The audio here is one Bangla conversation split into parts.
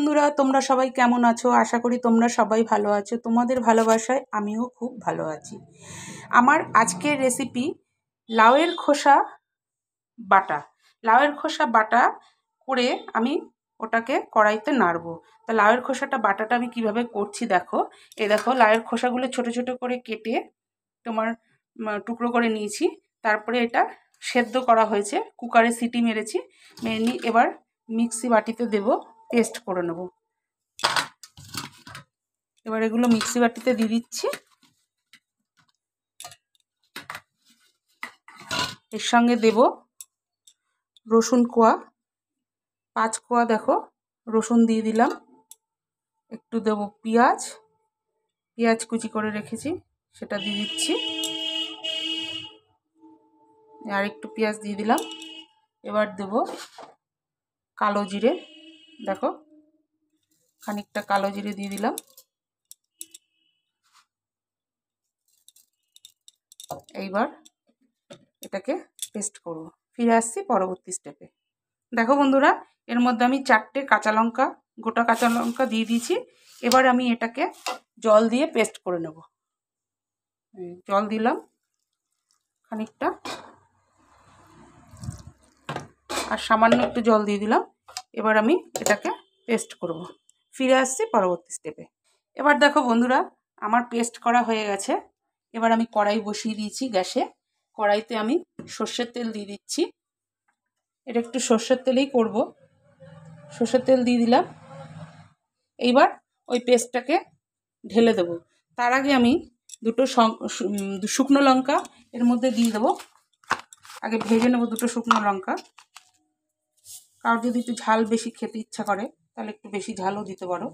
বন্ধুরা, তোমরা সবাই কেমন আছো? আশা করি তোমরা সবাই ভালো আছো। তোমাদের ভালোবাসায় আমিও খুব ভালো আছি। আমার আজকের রেসিপি লাউয়ের খোসা বাটা। লাউয়ের খোসা বাটা করে আমি ওটাকে কড়াইতে নাড়বো। তা লাউয়ের খোসাটা বাটাটা আমি কিভাবে করছি দেখো। দেখো, লাউয়ের খোসাগুলো ছোট ছোট করে কেটে তোমার টুকরো করে নিয়েছি। তারপরে এটা সেদ্ধ করা হয়েছে, কুকারে সিটি মেরেছি। মেরে এবার মিক্সি বাটিতে দেব, পেস্ট করে নেব। এবার এগুলো মিক্সি বাটিতে দিয়ে দিচ্ছি। এর সঙ্গে দেব রসুন কোয়া, 5 কোয়া দেখো রসুন দিয়ে দিলাম। একটু দেব পেঁয়াজ কুচি করে রেখেছি, সেটা দিয়ে দিচ্ছি। আর একটু পেঁয়াজ দিয়ে দিলাম। এবার দেব কালো জিরে, দেখো খানিকটা কালো জিরে দিয়ে দিলাম। এইবার এটাকে পেস্ট করব। ফিরে আসছি পরবর্তী স্টেপে। দেখো বন্ধুরা, এর মধ্যে আমি 4টে কাঁচা লঙ্কা, গোটা কাঁচা লঙ্কা দিয়ে দিয়েছি। এবার আমি এটাকে জল দিয়ে পেস্ট করে নেব। জল দিলাম খানিকটা, আর সামান্য একটু জল দিয়ে দিলাম। এবার আমি এটাকে পেস্ট করব। ফিরে আসছি পরবর্তী স্টেপে। এবার দেখো বন্ধুরা, আমার পেস্ট করা হয়ে গেছে। এবার আমি কড়াই বসিয়ে দিয়েছি গ্যাসে। কড়াইতে আমি সর্ষের তেল দিয়ে দিচ্ছি। এটা একটু সর্ষের তেলেই করব। সর্ষের তেল দিয়ে দিলাম। এইবার ওই পেস্টটাকে ঢেলে দেব। তার আগে আমি দুটো শুকনো লঙ্কা এর মধ্যে দিয়ে দেবো। আগে ভেজে নেব দুটো শুকনো লঙ্কা। কারোর যদি একটু ঝাল বেশি খেতে ইচ্ছা করে তাহলে একটু বেশি ঝালও দিতে পারো,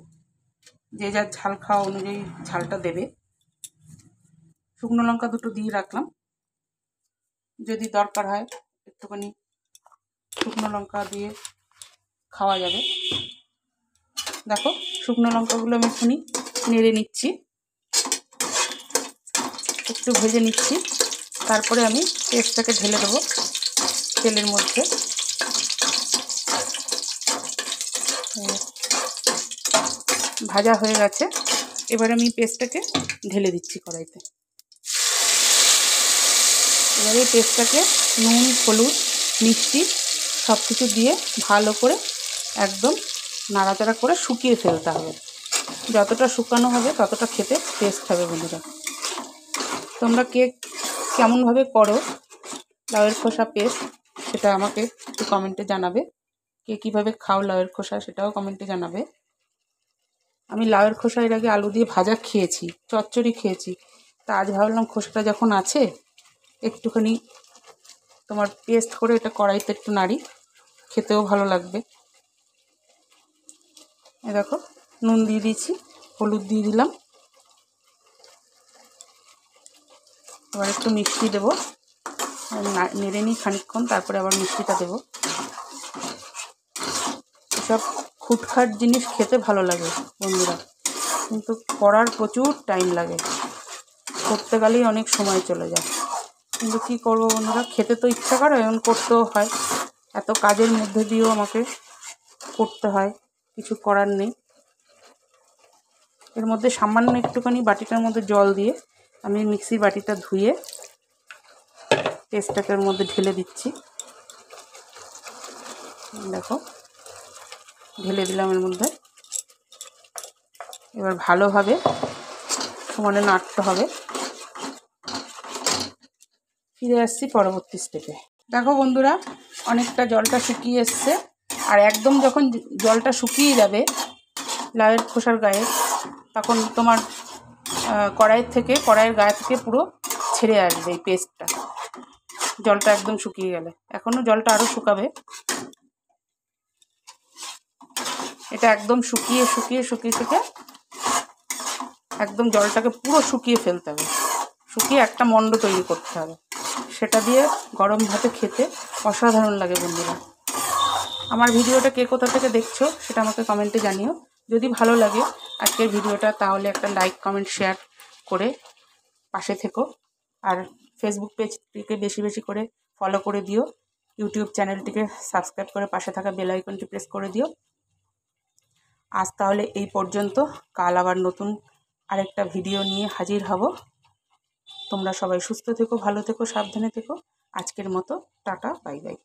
যে যার ঝাল খাওয়া অনুযায়ী ঝালটা দেবে। শুকনো লঙ্কা দুটো দিয়ে রাখলাম, যদি দরকার হয় একটুখানি শুকনো লঙ্কা দিয়ে খাওয়া যাবে। দেখো শুকনো লঙ্কাগুলো আমি এক্ষুনি নেড়ে নিচ্ছি, একটু ভেজে নিচ্ছি। তারপরে আমি পেস্টটাকে ঢেলে দেবো তেলের মধ্যে। ভাজা হয়ে গেছে। এবার আমি পেস্টটাকে ঢেলে দিচ্ছি কড়াইতে। এবারে পেস্টটাকে নুন, হলুদ, মিষ্টি সব কিছু দিয়ে ভালো করে একদম নাড়াচাড়া করে শুকিয়ে ফেলতে হবে। যতটা শুকানো হবে ততটা খেতে টেস্ট হবে বন্ধুরা। তোমরা কে কেমনভাবে করো লাউয়ের খোসা পেস্ট, সেটা আমাকে একটু কমেন্টে জানাবে। কে কীভাবে খাও লাউয়ের খোসা, সেটাও কমেন্টে জানাবে। আমি লাউয়ের খোসা এর আগে আলু দিয়ে ভাজা খেয়েছি, চচ্চড়ি খেয়েছি। তা আজ ভাবলাম খোসাটা যখন আছে একটুখানি তোমার পেস্ট করে এটা কড়াইতে একটু নাড়ি, খেতেও ভালো লাগবে। এ দেখো নুন দিয়ে দিয়েছি, হলুদ দিয়ে দিলাম। এবার একটু মিষ্টি দেবো, নেড়ে নিই খানিকক্ষণ, তারপরে আবার মিষ্টিটা দেবো। এসব খুটখাট জিনিস খেতে ভালো লাগে বন্ধুরা, কিন্তু করার প্রচুর টাইম লাগে। করতে গেলেই অনেক সময় চলে যায়, কিন্তু কী করবো বন্ধুরা, খেতে তো ইচ্ছা করে, এমন করতেও হয়। এত কাজের মধ্যে দিয়েও আমাকে করতে হয়, কিছু করার নেই। এর মধ্যে সামান্য একটুখানি বাটিটার মধ্যে জল দিয়ে আমি মিক্সির বাটিটা ধুয়ে পেস্টটাকে এর মধ্যে ঢেলে দিচ্ছি। দেখো ঢেলে দিলাম এর মধ্যে। এবার ভালোভাবে সমানে নাড়তে হবে। ফিরে আসছি পরবর্তী স্টেপে। দেখো বন্ধুরা, অনেকটা জলটা শুকিয়ে এসছে। আর একদম যখন জলটা শুকিয়ে যাবে লাউয়ের খোসার গায়ে, তখন তোমার কড়াইয়ের গায়ে থেকে পুরো ছেড়ে আসবে এই পেস্টটা, জলটা একদম শুকিয়ে গেলে। এখনও জলটা আরও শুকাবে। এটা একদম শুকিয়ে একদম জলটাকে পুরো শুকিয়ে ফেলতে হবে। শুকিয়ে একটা মণ্ড তৈরি করতে হবে। সেটা দিয়ে গরম ভাতে খেতে অসাধারণ লাগে বন্ধুরা। আমার ভিডিওটা কে কোথা থেকে দেখছো সেটা আমাকে কমেন্টে জানিও। যদি ভালো লাগে আজকের ভিডিওটা, তাহলে একটা লাইক, কমেন্ট, শেয়ার করে পাশে থেকো। আর ফেসবুক পেজটিকে বেশি বেশি করে ফলো করে দিও। ইউটিউব চ্যানেলটিকে সাবস্ক্রাইব করে পাশে থাকা বেল আইকনটি প্রেস করে দিও। আজ তাহলে এই পর্যন্ত। কাল আবার নতুন আরেকটা ভিডিও নিয়ে হাজির হব। তোমরা সবাই সুস্থ থেকো, ভালো থেকো, সাবধানে থেকো। আজকের মতো টাটা, বাই বাই।